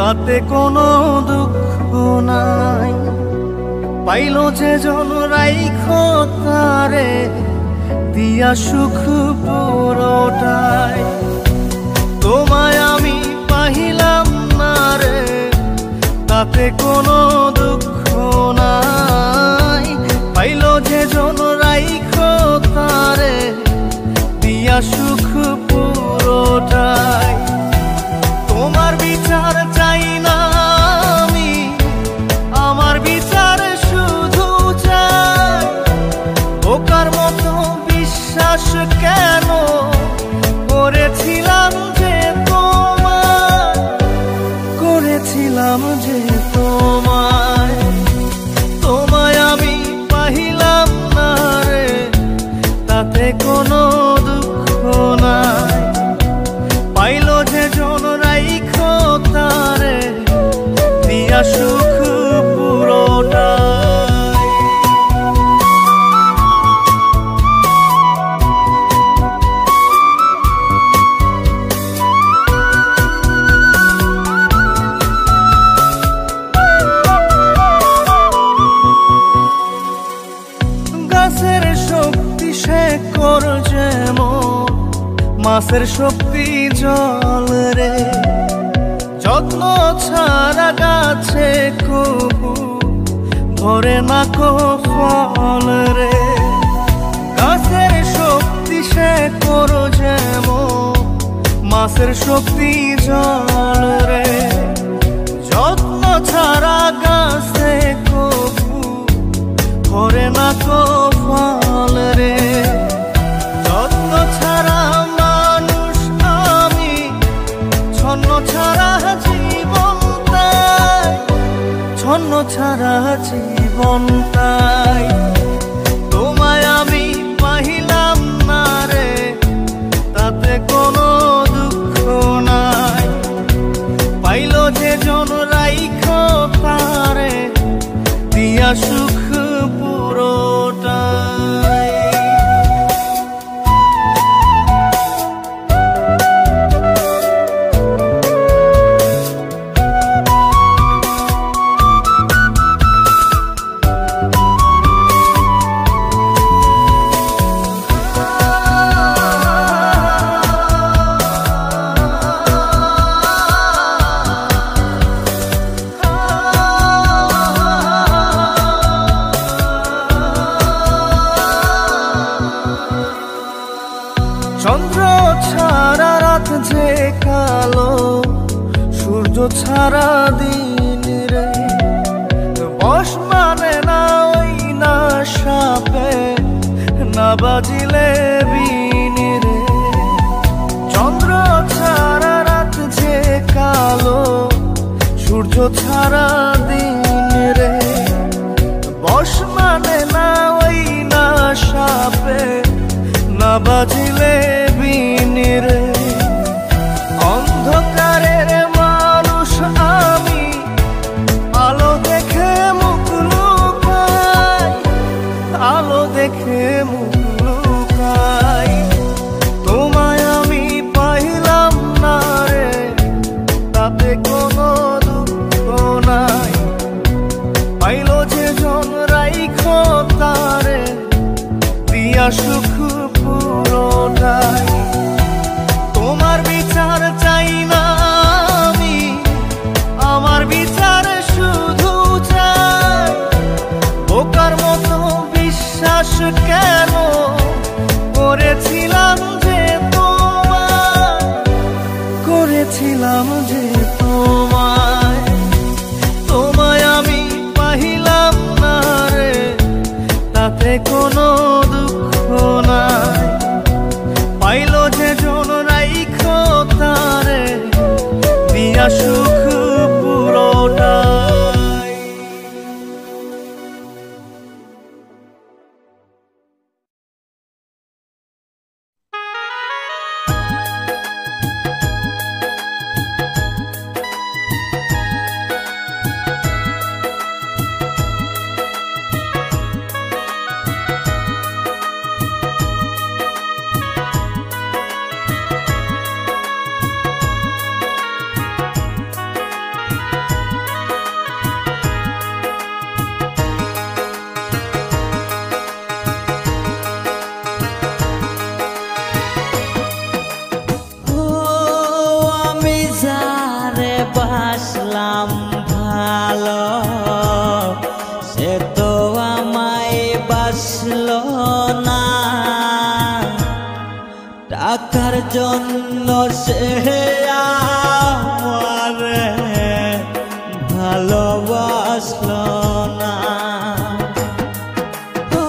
তাতে কোনো দুঃখ নাই। পাইলো যে জন রাইখো তারে দিয়া সুখ পুরোটাই। তোমায় আমি পাইলাম না রে তাতে কোনো দুঃখ নাই। পাইলো যে জন রাইখো তারে দিয়া সুখ পুরোটাই। তোমার বিচার চাই না আমি, আমার বিচার শুধু চাই। বোকার মতো বিশ্বাস কেন করেছিলাম যে তোমায়, করেছিলাম যে তোমায়। তোমায় আমি পাইলাম না রে তাতে কোনো দুঃখ নাই। পাইলো যে জন রাইখো তারে দিয়া সুখ পুরোটাই। গাছের শক্তি শেকড় যেমন, মাছের শক্তি জল রে। যত্ন ছাড়া গাছে কবু ধরে না কো ফল রে। গাছের শক্তি শেকড় যেমন, মাছের শক্তি জল রে। যত্ন ছাড়া গাছে কবু ধরে না কো ফল রে। যত্ন ছাড়া মানুষ আমি, ছন্ন ছাড়া জীবন তাই, ছন্ন ছাড়া জীবন তাই। তোমায় আমি পাইলাম না রে তাতে কোনো দুঃখ নাই। পাইলো যে জন রাইখো তারে দিয়া সুখ পুরোটাই। চন্দ্র ছাড়া রাত যে কালো, সূর্য ছাড়া দিন রে। বশ মানে না ওই না সাপে, না বাজিলে বিন রে। চন্দ্র ছাড়া রাত যে কালো, সূর্য ছাড়া দিন রে। বশ মানে না ওই না সাপে, না বাজিলে বিন রে। অন্ধকারের মানুষ আমি, আলো দেখে মুখ লুকাই, আলো দেখে মুখ লুকাই। তোমায় আমি পাইলাম না রে তাতে কোনো দুঃখ নাই। পাইলো যে জন রাইখো তারে দিয়া সুখ পুরোটাই। তোমার বিচার চাই না আমি, আমার বিচার শুধু চাই। বোকার মতো বিশ্বাস কেন করেছিলাম যে তোমায়, করেছিলাম যে তোমায়। তোমায় আমি পাইলাম না রে তাতে কোনো দুঃখ নাই। পাইলো টাকার জন্য সে আমারে ভালোবাসলো না। ও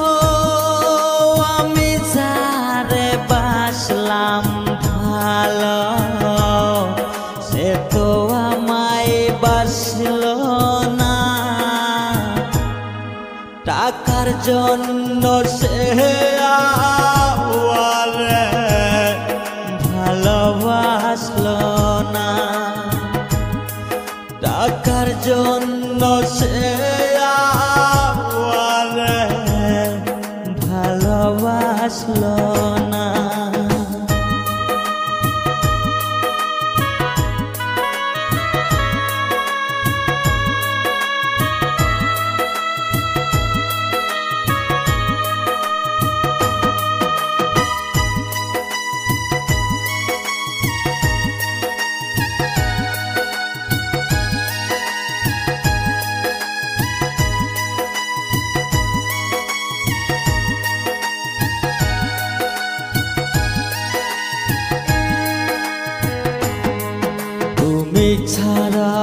আমি যারে বাসলাম ভালো, সে তো আমায় বাসলো না। টাকার জন্য সে আমারে ভালোবাসলো না। টাকার জন্য সে আমারে ভালোবাসলো না। তুমি ছাড়া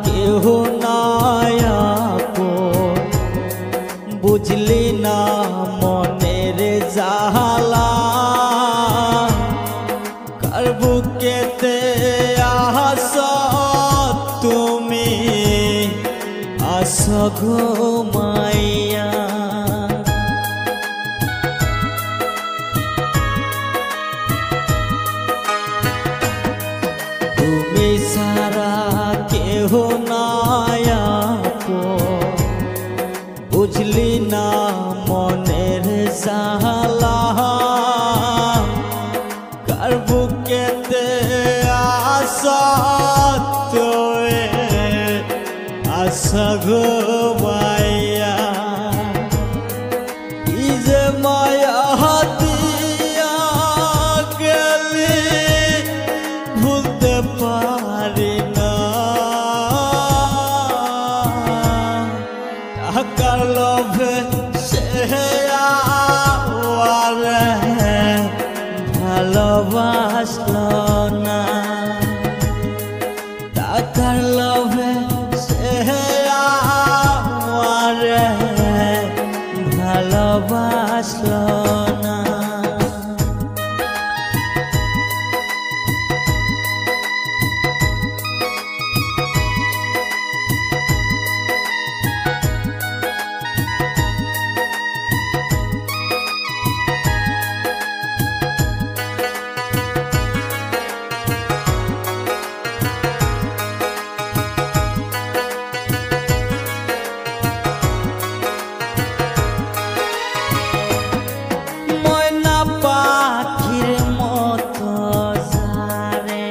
কেহ নাই আপন, বুঝলি না মনের জালা। কার বুকেতে আস তুমি আস ঘুমাইয়া। তুমি সারা কেহ নাই আপন, বুঝলি না মনের জালা। কার বুকেতে আস তুই আস ঘুমাইয়া। কি যে মায়া দিয়া গেলি ভুলতে পারি না। টাকার লোভে সে আমারে ভালোবাসলো না। টাকার লোভে সে আমারে ভালোবাসলো না। পাখির মতো যারে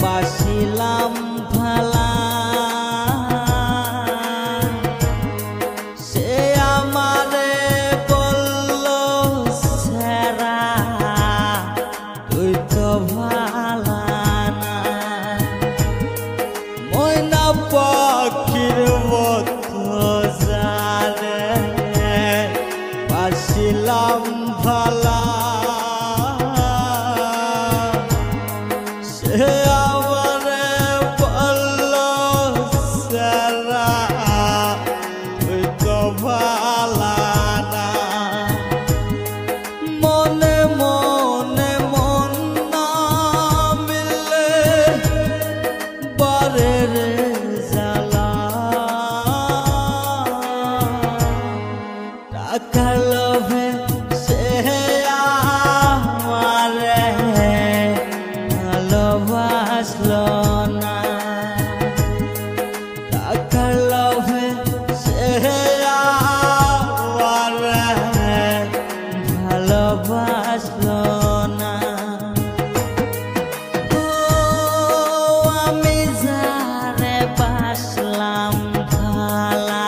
বাসিলাম ভালা, সে আমারে বলল সেরা তুই তো ভালা না। ময়না পাখির মতো যারে বাসিলাম ভালা, সে আমারে বলল সেরা তুই তো ভালা না। মনে মনে মন না মিলে বারে রে জ্বালা। টাকার লোভে সে আমারে ভালোবাসলো না। টাকার লোভে সে আমারে ভালোবাসলো না। ও আমি যারে বাসলাম ভালা,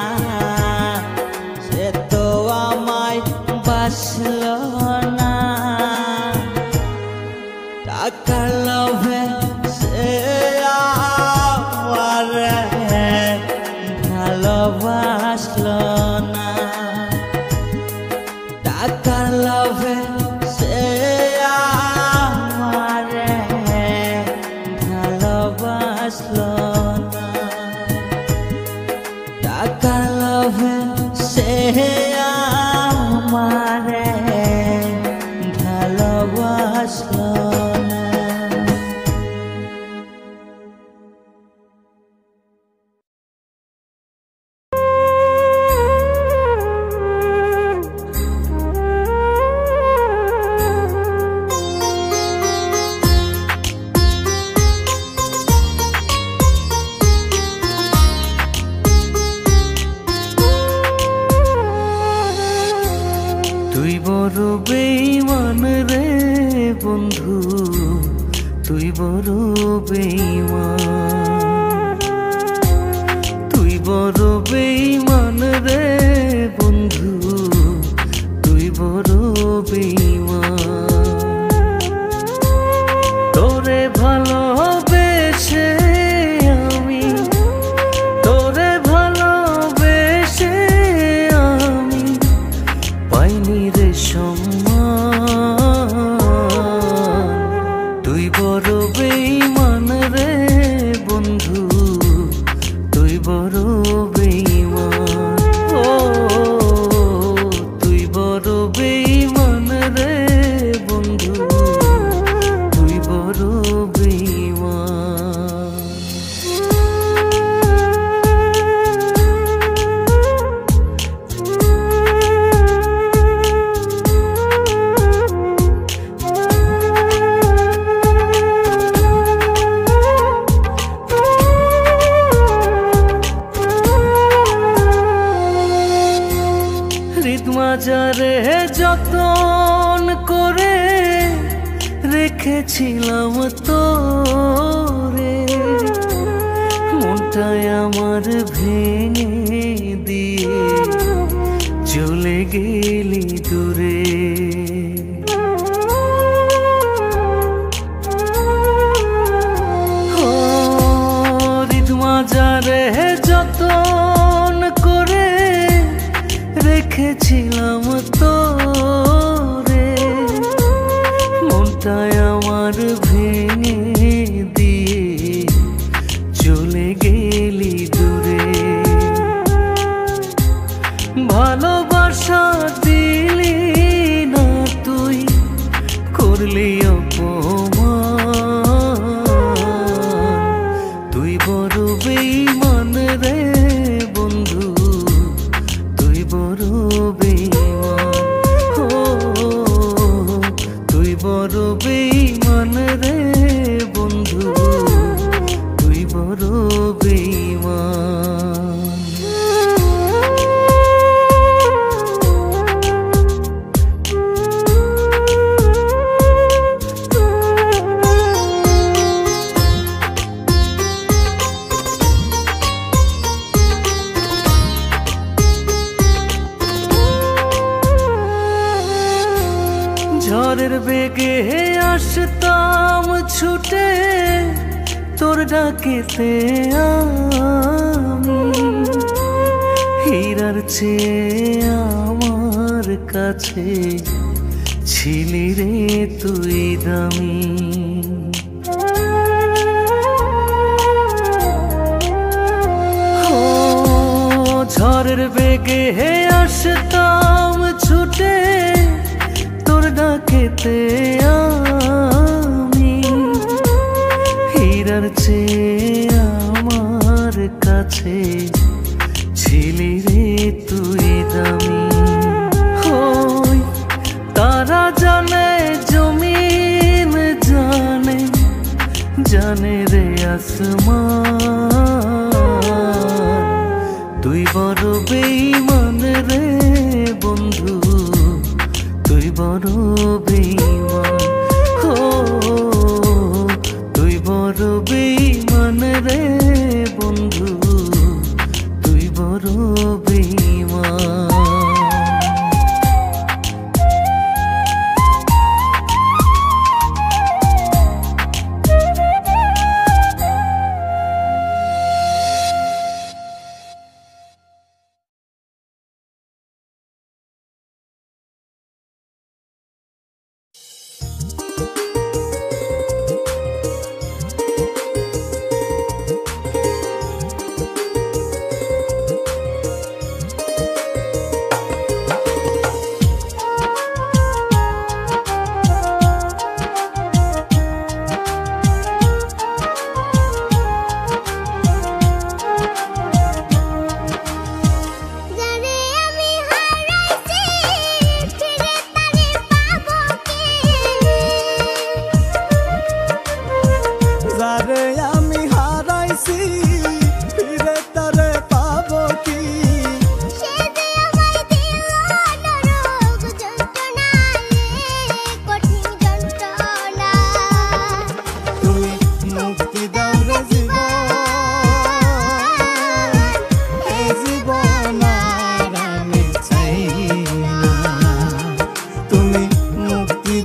সে তো আমায় বাসলো না। টাকার লোভে সে আমারে ভালোবাসলো না। টাকার লোভে সে বাসলো না। তুই বড় বেঈমান রে বন্ধু, তুই বড় বেঈমান, তুই বড় বেঈমান রে বন্ধু, তুই বড় বেঈমান। তোরে ভালোবেসে আমি, তোরে ভালোবেসে আমি পাইনি রে সম্মান। তুই বড় বেঈমান রে বন্ধু, তুই বড় বেঈমান। ও তুই বড় বেঈমান রে বন্ধু, তুই বড় বেঈমান। মাজারে যতন করে রেখেছিলাম তোরে, মনটাই আমার ভেঙে দিয়ে চলে গেলি দূরে। মাজারে যতন করে রেখেছিলাম তোরে, মনটাই আমার ভেঙে দিয়ে চলে গেলি দূরে। ভালোবাসা দিলি না তুই, করলি অপমান। তুই বড় বেঈমান রে বন্ধু, তুই বড় বেঈমান। ও তুই বড় বেঈমান রে বন্ধু, তুই বড় বেঈমান। ঝড়ের বেগে আসতাম ছুটে তোর ডাকেতে আমি, হীরার চেয়ে আমার কাছে ছিলি রে তুই দামি। ঝড়ের বেগে আসতাম ছুটে তোর ডাকেতে আমি, হীরার চেয়ে আমার কাছে ছিলি রে তুই দামি। হই তারা জানে জমিন জানে, জানে রে আসমান। তুই বড় বেঈমান রে বন্ধু, তুই বড় বেঈমান। ও তুই বড় বেঈমান রে বন্ধু, তুই বড় বেঈমান।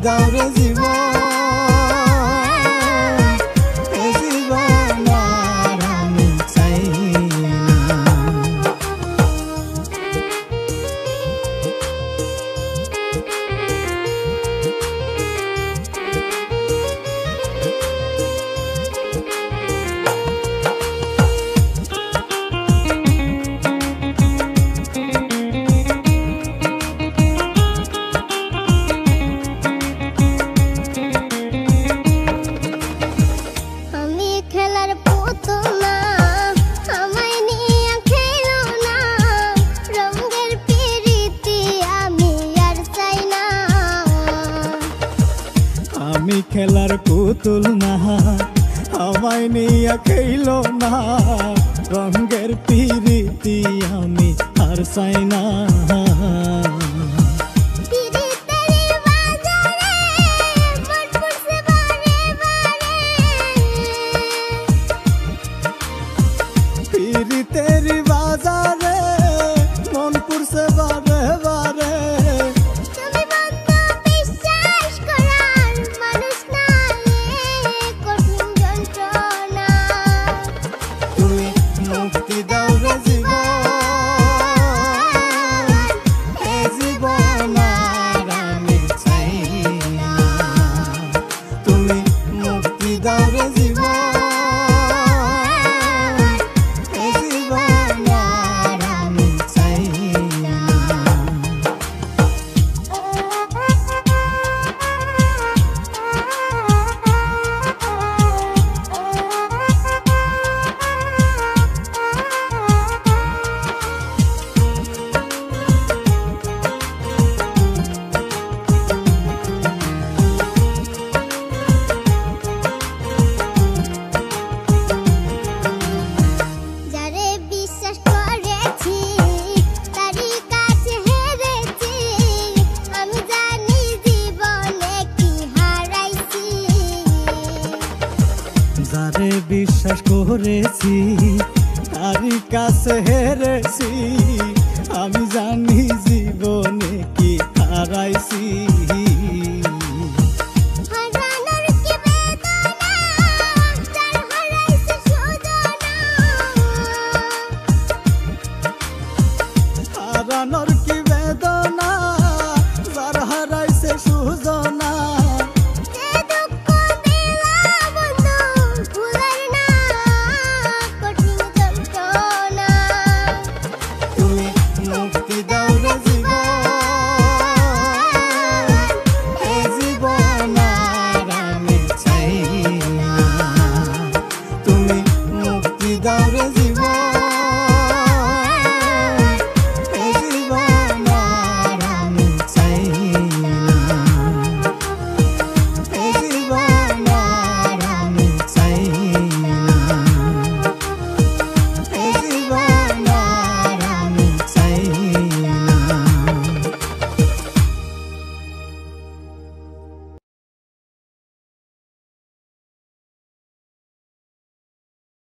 দাও রে জীবন, এ জীবন আর আমি চাই না। আমি খেলার পুতুল না, আমায় নিয়ে খেলো না, রঙের পিরিতি আমি আর চাই না। পিরিতের বাজারে মন পুরছে বারে বারে, মুক্তি দাও রে জীবন, এ জীবন আর আমি চাই না। তুমি মুক্তি দাও রে জীবন, এ জীবন আর আমি চাই না। যারে বিশ্বাস করেছি তারই কাছে হেরেছি, আমি জানি জীবনে কি হারাইছি।